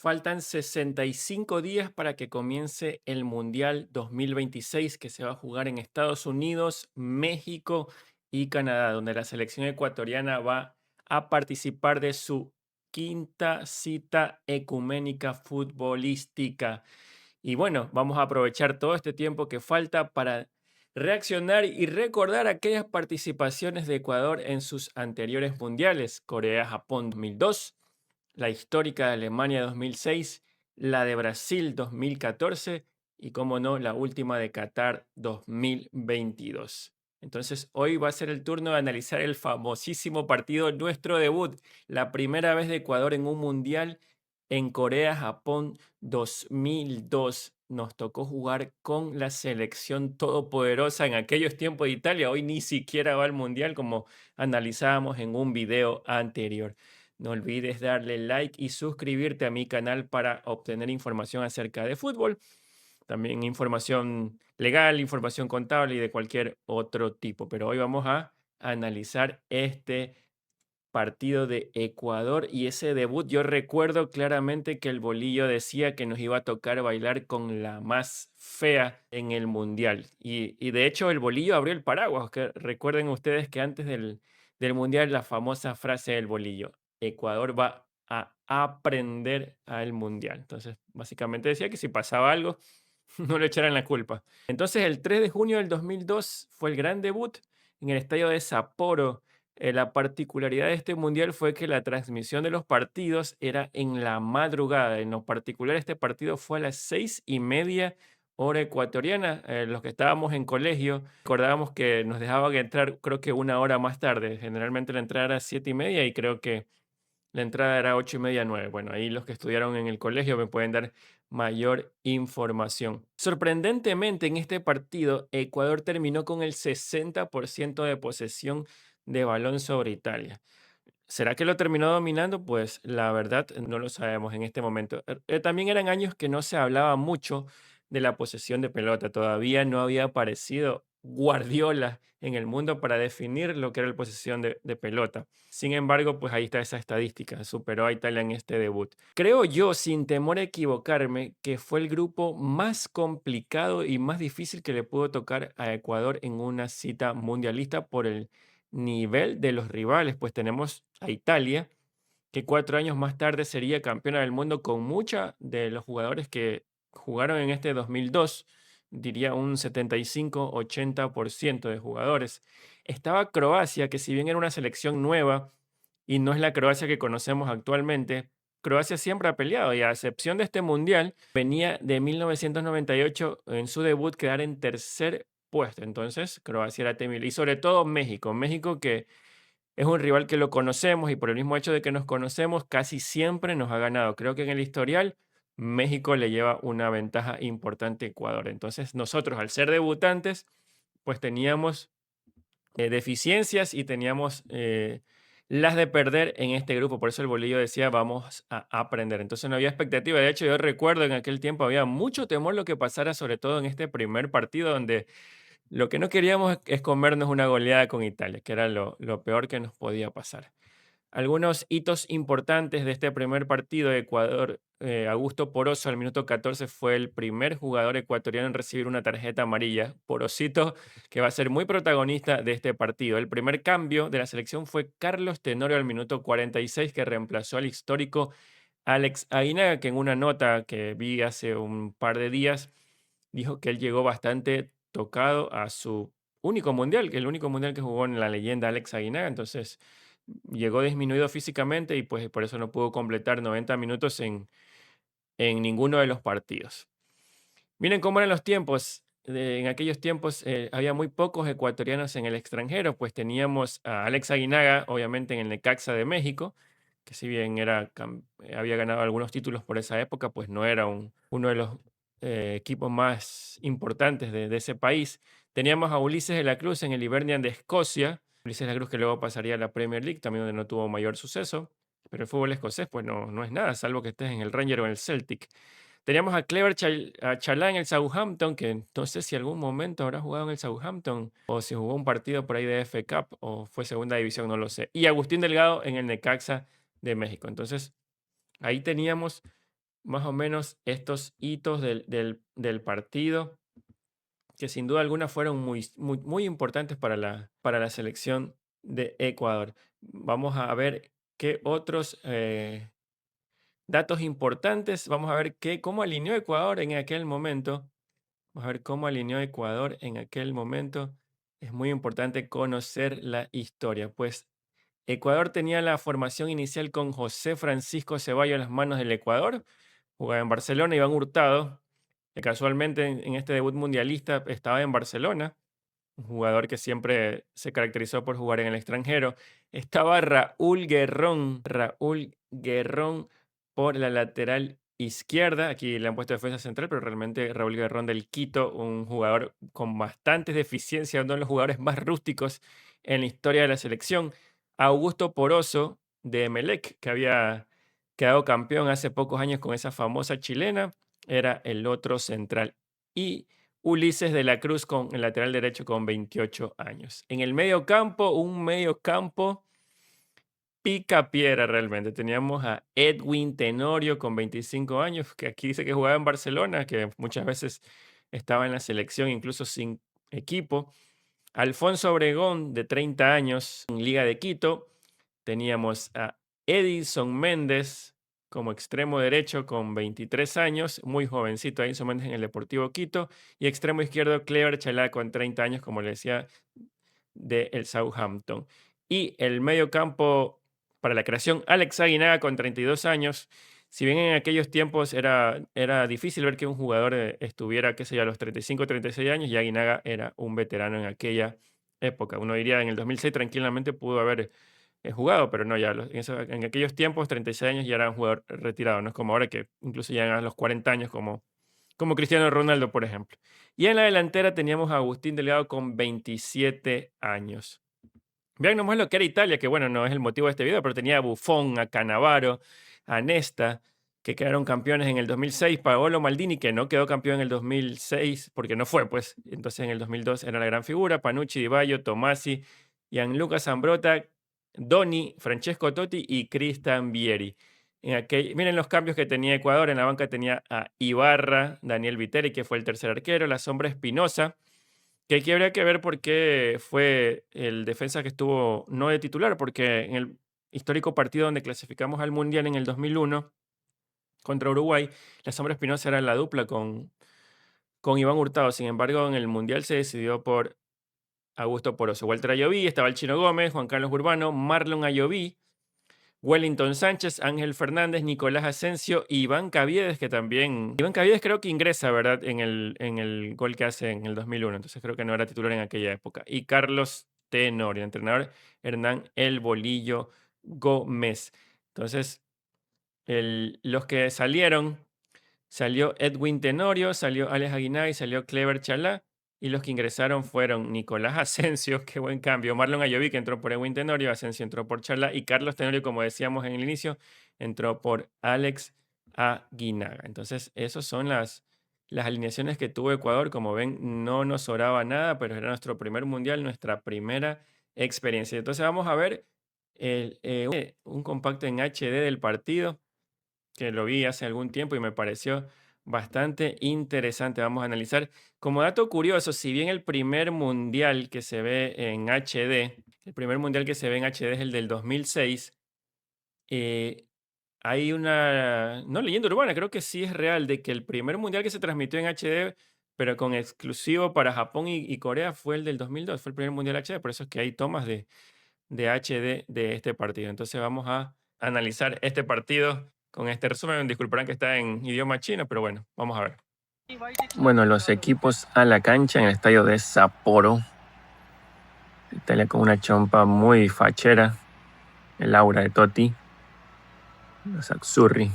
Faltan 65 días para que comience el Mundial 2026 que se va a jugar en Estados Unidos, México y Canadá, donde la selección ecuatoriana va a participar de su quinta cita ecuménica futbolística. Y bueno, vamos a aprovechar todo este tiempo que falta para reaccionar y recordar aquellas participaciones de Ecuador en sus anteriores mundiales, Corea-Japón 2002, la histórica de Alemania 2006, la de Brasil 2014 y, como no, la última de Qatar 2022. Entonces, hoy va a ser el turno de analizar el famosísimo partido, nuestro debut, la primera vez de Ecuador en un mundial en Corea-Japón 2002. Nos tocó jugar con la selección todopoderosa en aquellos tiempos de Italia. Hoy ni siquiera va al mundial, como analizábamos en un video anterior. No olvides darle like y suscribirte a mi canal para obtener información acerca de fútbol, también información legal, información contable y de cualquier otro tipo. Pero hoy vamos a analizar este partido de Ecuador y ese debut. Yo recuerdo claramente que el bolillo decía que nos iba a tocar bailar con la más fea en el mundial. Y de hecho el bolillo abrió el paraguas. Que recuerden ustedes que antes del mundial la famosa frase del bolillo, Ecuador va a aprender al mundial. Entonces básicamente decía que si pasaba algo, no le echaran la culpa. Entonces el 3 de junio del 2002 fue el gran debut en el estadio de Sapporo. La particularidad de este mundial fue que la transmisión de los partidos era en la madrugada. En lo particular, este partido fue a las 6:30 hora ecuatoriana. Los que estábamos en colegio, recordábamos que nos dejaban entrar, creo que una hora más tarde. Generalmente la entrada era 7:30 y creo que la entrada era 8:30, 9. Bueno, ahí los que estudiaron en el colegio me pueden dar mayor información. Sorprendentemente, en este partido, Ecuador terminó con el 60% de posesión de balón sobre Italia. ¿Será que lo terminó dominando? Pues la verdad no lo sabemos en este momento. También eran años que no se hablaba mucho de la posesión de pelota. Todavía no había aparecido Guardiola en el mundo para definir lo que era la posesión de pelota. Sin embargo, pues ahí está esa estadística. Superó a Italia en este debut. Creo yo, sin temor a equivocarme, que fue el grupo más complicado y más difícil que le pudo tocar a Ecuador en una cita mundialista por el nivel de los rivales, pues tenemos a Italia, que 4 años más tarde sería campeona del mundo con mucha de los jugadores que jugaron en este 2002, diría un 75-80% de jugadores. Estaba Croacia, que si bien era una selección nueva y no es la Croacia que conocemos actualmente, Croacia siempre ha peleado y a excepción de este mundial, venía de 1998 en su debut quedar en tercer puesto. Entonces, Croacia era temible. Y sobre todo México. México que es un rival que lo conocemos y por el mismo hecho de que nos conocemos, casi siempre nos ha ganado. Creo que en el historial, México le lleva una ventaja importante a Ecuador. Entonces, nosotros, al ser debutantes, pues teníamos deficiencias y teníamos las de perder en este grupo. Por eso el bolillo decía, vamos a aprender. Entonces no había expectativa. De hecho, yo recuerdo en aquel tiempo había mucho temor lo que pasara, sobre todo en este primer partido, donde lo que no queríamos es comernos una goleada con Italia, que era lo peor que nos podía pasar. Algunos hitos importantes de este primer partido de Ecuador. Augusto Poroso al minuto 14 fue el primer jugador ecuatoriano en recibir una tarjeta amarilla. Porosito, que va a ser muy protagonista de este partido. El primer cambio de la selección fue Carlos Tenorio al minuto 46, que reemplazó al histórico Alex Aguinaga, que en una nota que vi hace un par de días dijo que él llegó bastante tocado a su único mundial, que el único mundial que jugó en la leyenda Alex Aguinaga. Entonces llegó disminuido físicamente y pues por eso no pudo completar 90 minutos en ninguno de los partidos. Miren cómo eran los tiempos. En aquellos tiempos había muy pocos ecuatorianos en el extranjero, pues teníamos a Alex Aguinaga, obviamente en el Necaxa de México, que si bien había ganado algunos títulos por esa época, pues no era uno de los equipos más importantes de ese país. Teníamos a Ulises de la Cruz en el Hibernian de Escocia, Ulises de la Cruz que luego pasaría a la Premier League, también donde no tuvo mayor suceso, pero el fútbol escocés pues no es nada, salvo que estés en el Ranger o en el Celtic. Teníamos a a Chalá en el Southampton, que no sé si algún momento habrá jugado en el Southampton o si jugó un partido por ahí de F Cup o fue segunda división, no lo sé. Y Agustín Delgado en el Necaxa de México. Entonces, ahí teníamos más o menos estos hitos del partido, que sin duda alguna fueron muy importantes para la selección de Ecuador. Vamos a ver qué otros datos importantes. Vamos a ver cómo alineó Ecuador en aquel momento. Vamos a ver cómo alineó Ecuador en aquel momento. Es muy importante conocer la historia, pues Ecuador tenía la formación inicial con José Francisco Ceballos en las manos del Ecuador. Jugaba en Barcelona, Iván Hurtado, que casualmente en este debut mundialista estaba en Barcelona, un jugador que siempre se caracterizó por jugar en el extranjero. Estaba Raúl Guerrón por la lateral izquierda. Aquí le han puesto defensa central, pero realmente Raúl Guerrón del Quito, un jugador con bastantes deficiencias, uno de los jugadores más rústicos en la historia de la selección. Augusto Poroso de Emelec, que había quedado campeón hace pocos años con esa famosa chilena, era el otro central. Y Ulises de la Cruz con el lateral derecho con 28 años. En el medio campo, un medio campo pica piedra realmente. Teníamos a Edwin Tenorio con 25 años, que aquí dice que jugaba en Barcelona, que muchas veces estaba en la selección, incluso sin equipo. Alfonso Obregón, de 30 años, en Liga de Quito. Teníamos a Edison Méndez como extremo derecho con 23 años, muy jovencito Edison Méndez en el Deportivo Quito. Y extremo izquierdo, Clever Chalá con 30 años, como le decía, del Southampton. Y el medio campo para la creación, Alex Aguinaga con 32 años. Si bien en aquellos tiempos era difícil ver que un jugador estuviera, qué sé yo, a los 35, 36 años, y Aguinaga era un veterano en aquella época. Uno diría en el 2006 tranquilamente pudo haber jugado, pero no, ya en aquellos tiempos, 36 años ya era un jugador retirado. No es como ahora que incluso llegan a los 40 años como Cristiano Ronaldo, por ejemplo. Y en la delantera teníamos a Agustín Delgado con 27 años. Vean nomás lo que era Italia, que bueno, no es el motivo de este video, pero tenía a Buffon, a Cannavaro, a Nesta, que quedaron campeones en el 2006, Paolo Maldini, que no quedó campeón en el 2006, porque no fue, pues, entonces en el 2002 era la gran figura, Panucci, Di Baggio, Tomasi, Gianluca Zambrotta, Doni, Francesco Totti y Cristian Vieri. Miren los cambios que tenía Ecuador, en la banca tenía a Ibarra, Daniel Viteri, que fue el tercer arquero, la sombra Espinosa, que aquí habría que ver por qué fue el defensa que estuvo no de titular, porque en el histórico partido donde clasificamos al Mundial en el 2001 contra Uruguay, la sombra Espinosa era la dupla con Iván Hurtado. Sin embargo, en el Mundial se decidió por Augusto Poroso. Walter Ayoví, estaba el Chino Gómez, Juan Carlos Urbano, Marlon Ayoví, Wellington Sánchez, Ángel Fernández, Nicolás Asensio y Iván Caviedes, que también. Iván Caviedes creo que ingresa, ¿verdad? En el gol que hace en el 2001. Entonces creo que no era titular en aquella época. Y Carlos Tenorio, entrenador Hernán El Bolillo Gómez. Entonces, los que salió Edwin Tenorio, salió Alex Aguinaga y salió Clever Chalá. Y los que ingresaron fueron Nicolás Asensio, qué buen cambio, Marlon Ayoví, que entró por Edwin Tenorio, Asensio entró por Chalá, y Carlos Tenorio, como decíamos en el inicio, entró por Alex Aguinaga. Entonces, esas son las alineaciones que tuvo Ecuador. Como ven, no nos sobraba nada, pero era nuestro primer mundial, nuestra primera experiencia. Entonces, vamos a ver un compacto en HD del partido, que lo vi hace algún tiempo y me pareció bastante interesante. Vamos a analizar. Como dato curioso, si bien el primer mundial que se ve en HD, el primer mundial que se ve en HD es el del 2006, eh, hay una, no leyenda urbana, creo que sí es real, de que el primer mundial que se transmitió en HD, pero con exclusivo para Japón y Corea, fue el del 2002, fue el primer mundial HD, por eso es que hay tomas de HD de este partido. Entonces vamos a analizar este partido con este resumen. Disculparán que está en idioma chino, pero bueno, vamos a ver. Bueno, los equipos a la cancha en el estadio de Sapporo. Italia con una chompa muy fachera. El aura de Totti. Los Azzurri.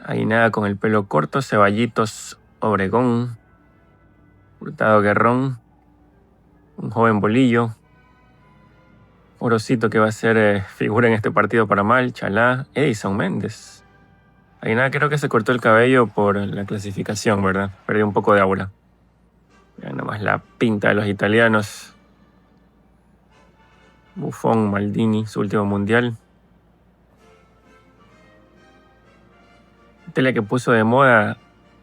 Ahí nada con el pelo corto. Ceballitos Obregón. Hurtado Guerrón. Un joven Bolillo. Orosito, que va a ser figura en este partido para mal. Chalá. Edison Méndez. Ahí nada, creo que se cortó el cabello por la clasificación, ¿verdad? Perdió un poco de aura. Vean nomás la pinta de los italianos. Buffon, Maldini, su último mundial. Italia que puso de moda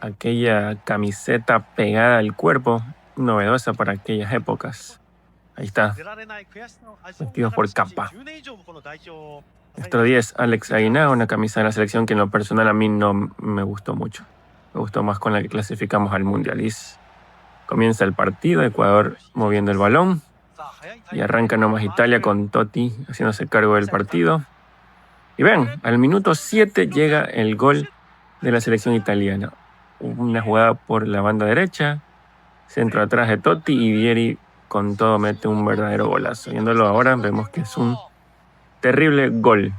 aquella camiseta pegada al cuerpo, novedosa para aquellas épocas. Ahí está, vestidos por Kappa. Nuestro 10, Alex Aguinaga, una camisa de la selección que en lo personal a mí no me gustó mucho. Me gustó más con la que clasificamos al Mundial. Comienza el partido, Ecuador moviendo el balón y arranca nomás Italia con Totti haciéndose cargo del partido. Y ven, al minuto 7 llega el gol de la selección italiana. Una jugada por la banda derecha, centro atrás de Totti y Vieri con todo mete un verdadero golazo. Viéndolo ahora vemos que es un terrible gol.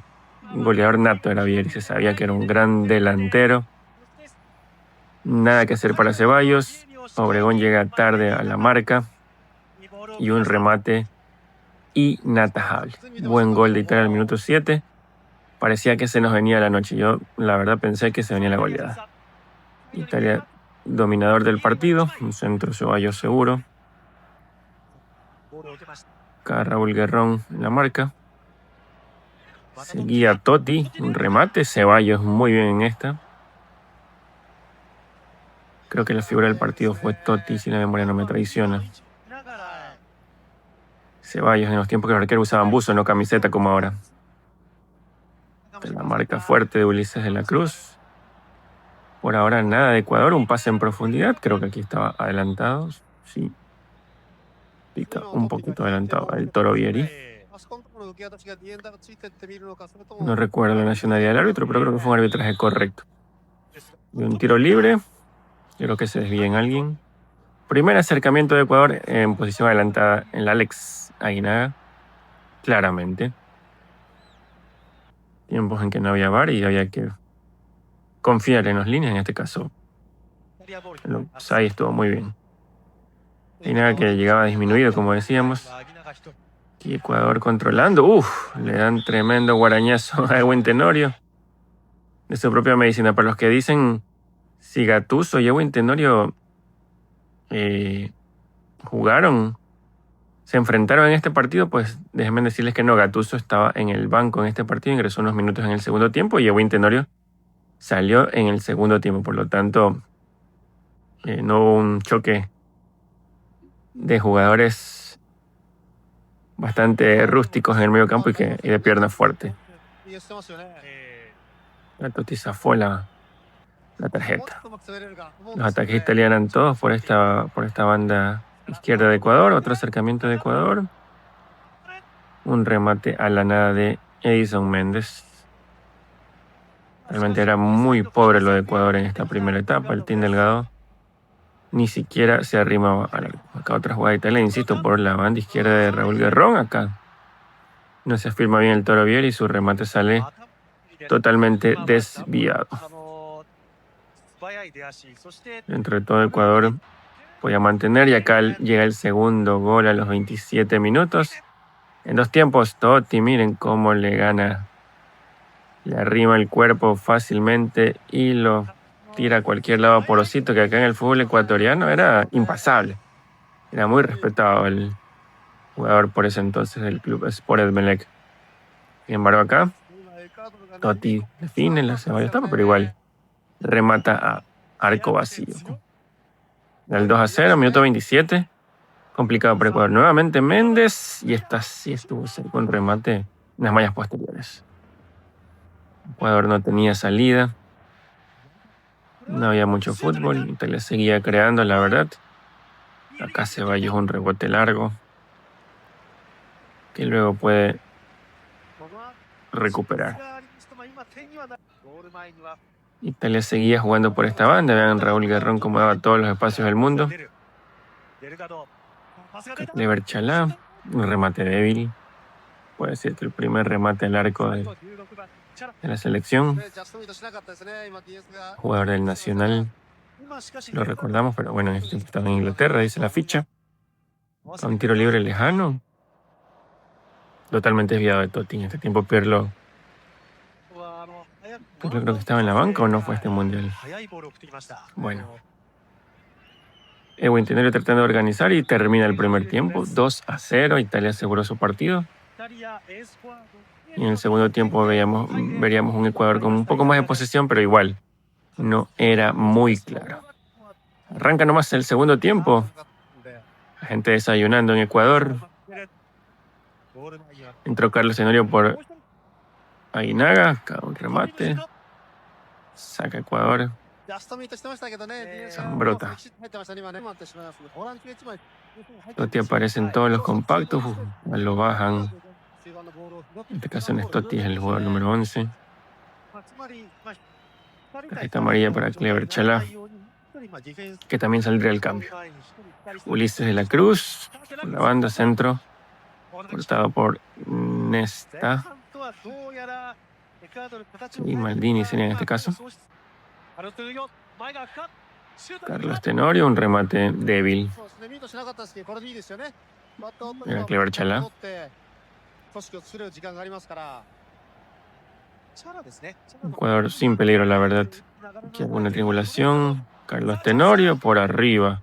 Un goleador nato era Vieri, se sabía que era un gran delantero. Nada que hacer para Ceballos. Obregón llega tarde a la marca y un remate inatajable. Buen gol de Italia al minuto 7. Parecía que se nos venía la noche. Yo la verdad pensé que se venía la goleada. Italia dominador del partido. Un centro Ceballos seguro. Acá Raúl Guerrón en la marca. Seguía Totti. Un remate. Ceballos muy bien en esta. Creo que la figura del partido fue Totti, si la memoria no me traiciona. Ceballos en los tiempos que los arqueros usaban buzo, no camiseta como ahora. La marca fuerte de Ulises de la Cruz. Por ahora nada de Ecuador, un pase en profundidad. Creo que aquí estaba adelantado. Sí. Un poquito adelantado el Toro Vieri. No recuerdo la nacionalidad del árbitro, pero creo que fue un arbitraje correcto. Y un tiro libre. Creo que se desvía en alguien. Primer acercamiento de Ecuador en posición adelantada en la Alex Aguinaga. Claramente. Tiempos en que no había VAR y había que confiar en los líneas, en este caso. Ahí estuvo muy bien. Aguinaga que llegaba disminuido, como decíamos. Y Ecuador controlando. Le dan tremendo guarañazo a Erwin Tenorio. De su propia medicina. Para los que dicen si Gattuso y Erwin Tenorio jugaron, se enfrentaron en este partido, pues déjenme decirles que no. Gattuso estaba en el banco en este partido, ingresó unos minutos en el segundo tiempo y Erwin Tenorio salió en el segundo tiempo. Por lo tanto, no hubo un choque de jugadores bastante rústicos en el medio campo y de pierna fuerte. La Totti zafó la tarjeta. Los ataques italianos eran todos por esta banda izquierda de Ecuador. Otro acercamiento de Ecuador. Un remate a la nada de Edison Méndez. Realmente era muy pobre lo de Ecuador en esta primera etapa. El Team Delgado ni siquiera se arrimaba al arco. Acá otra jugada italiana, insisto, por la banda izquierda de Raúl Guerrón. Acá no se afirma bien el Toro Vieri y su remate sale totalmente desviado. Dentro de todo Ecuador podía mantener y acá llega el segundo gol a los 27 minutos. En 2 tiempos, Totti, miren cómo le gana. Le arrima el cuerpo fácilmente y lo tira a cualquier lado porosito, que acá en el fútbol ecuatoriano era impasable. Era muy respetado el jugador por ese entonces del club Sport Emelec. Sin embargo acá, Totti define la segunda etapa, pero igual remata a arco vacío. Del 2-0, minuto 27. Complicado para Ecuador. Nuevamente Méndez. Y esta sí estuvo cerca, un remate en las mallas posteriores. Ecuador no tenía salida. No había mucho fútbol. Italia seguía creando, la verdad. Acá Ceballos un rebote largo. Que luego puede recuperar. Italia seguía jugando por esta banda. Vean Raúl Guerrón como daba todos los espacios del mundo. Clever Chalá, un remate débil. Puede ser que el primer remate al arco de la selección. Jugador del Nacional. Lo recordamos, pero bueno, en este tiempo estaba en Inglaterra, dice la ficha. Con un tiro libre lejano. Totalmente desviado de Totti. En este tiempo Pirlo creo que estaba en la banca o no fue este mundial. Bueno. Erwin Tenorio tratando de organizar y termina el primer tiempo. 2-0. Italia aseguró su partido. Y en el segundo tiempo veríamos un Ecuador con un poco más de posesión, pero igual no era muy claro. Arranca nomás el segundo tiempo. La gente desayunando en Ecuador. Entró Carlos Tenorio por Aguinaga. Acá un remate. Saca Ecuador. Zambrota. Totti aparece en todos los compactos. Lo bajan. En este caso Totti es el jugador número 11. Tarjeta amarilla para Clever Chalá, que también saldría al cambio. Ulises de la Cruz, por la banda centro, cortado por Nesta. Y Maldini sería en este caso. Carlos Tenorio, un remate débil. Era Clever Chalá. Ecuador sin peligro, la verdad. Aquí alguna tribulación. Carlos Tenorio por arriba.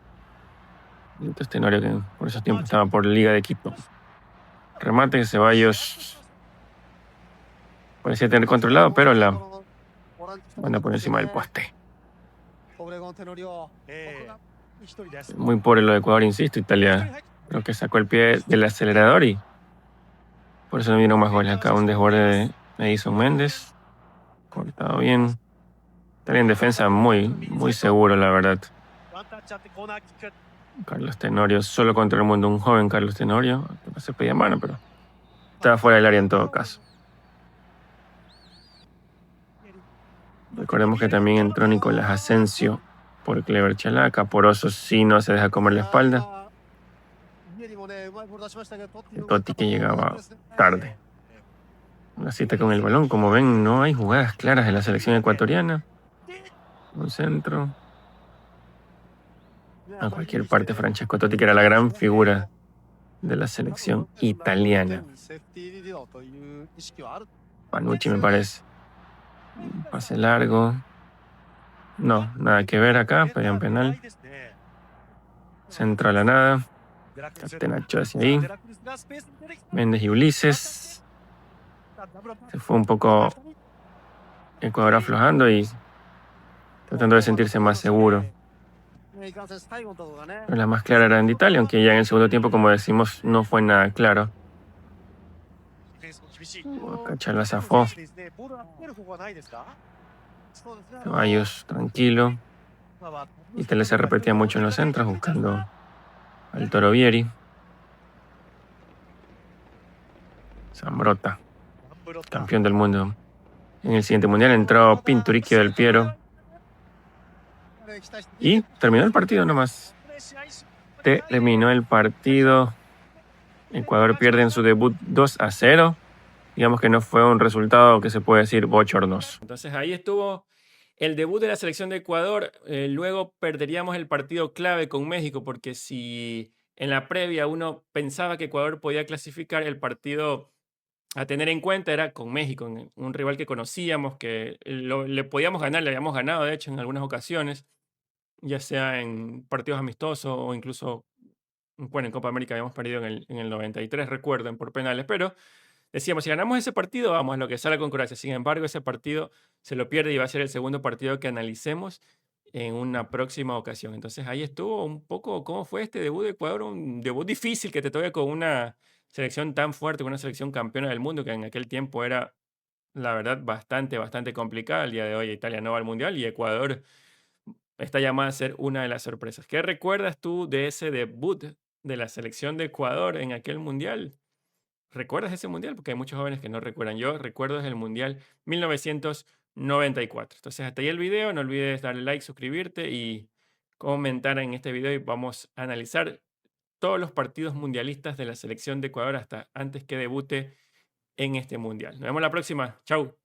Entonces Tenorio, que por esos tiempos estaba por Liga de Quito. Remate de Ceballos. Parecía tener controlado, pero la banda por encima del poste. Muy pobre lo de Ecuador, insisto. Italia creo que sacó el pie del acelerador y por eso no vieron más goles. Acá un desborde de Edison Méndez. Cortado bien. Italia en defensa muy seguro, la verdad. Carlos Tenorio solo contra el mundo. Un joven Carlos Tenorio. Que se pedía mano, pero estaba fuera del área en todo caso. Recordemos que también entró Nicolás Asensio por Clever Chalá. Caporoso sí no se deja comer la espalda. Totti que llegaba tarde. Una cita con el balón. Como ven, no hay jugadas claras de la selección ecuatoriana. Un centro. A cualquier parte, Francesco Totti, que era la gran figura de la selección italiana. Panucci, me parece. Pase largo. No, nada que ver acá. Pedían penal. Centro a la nada. Catenaccio hacia ahí. Méndez y Ulises. Se fue un poco Ecuador aflojando y tratando de sentirse más seguro. Pero la más clara era en Italia, aunque ya en el segundo tiempo, como decimos, no fue nada claro. Acá Chalá zafó. Ceballos tranquilo. Italia se repetía mucho en los centros, buscando al Toro Vieri. Zambrota, campeón del mundo. En el siguiente mundial entró Pinturicchio del Piero. Y terminó el partido nomás. Terminó el partido. Ecuador pierde en su debut 2-0. Digamos que no fue un resultado que se puede decir bochornoso. Entonces ahí estuvo el debut de la selección de Ecuador. Luego perderíamos el partido clave con México, porque si en la previa uno pensaba que Ecuador podía clasificar, el partido a tener en cuenta era con México, un rival que conocíamos, que le podíamos ganar, le habíamos ganado de hecho en algunas ocasiones, ya sea en partidos amistosos o incluso, bueno, en Copa América habíamos perdido en el 93, recuerden, por penales, pero decíamos, si ganamos ese partido, vamos a lo que sale con Croacia. Sin embargo, ese partido se lo pierde y va a ser el segundo partido que analicemos en una próxima ocasión. Entonces ahí estuvo un poco cómo fue este debut de Ecuador, un debut difícil que te toca con una selección tan fuerte, con una selección campeona del mundo que en aquel tiempo era, la verdad, bastante complicada. El día de hoy Italia no va al Mundial y Ecuador está llamada a ser una de las sorpresas. ¿Qué recuerdas tú de ese debut de la selección de Ecuador en aquel Mundial? ¿Recuerdas ese mundial? Porque hay muchos jóvenes que no recuerdan. Yo recuerdo desde el mundial 1994. Entonces, hasta ahí el video. No olvides darle like, suscribirte y comentar en este video. Y vamos a analizar todos los partidos mundialistas de la selección de Ecuador hasta antes que debute en este mundial. Nos vemos la próxima. Chau.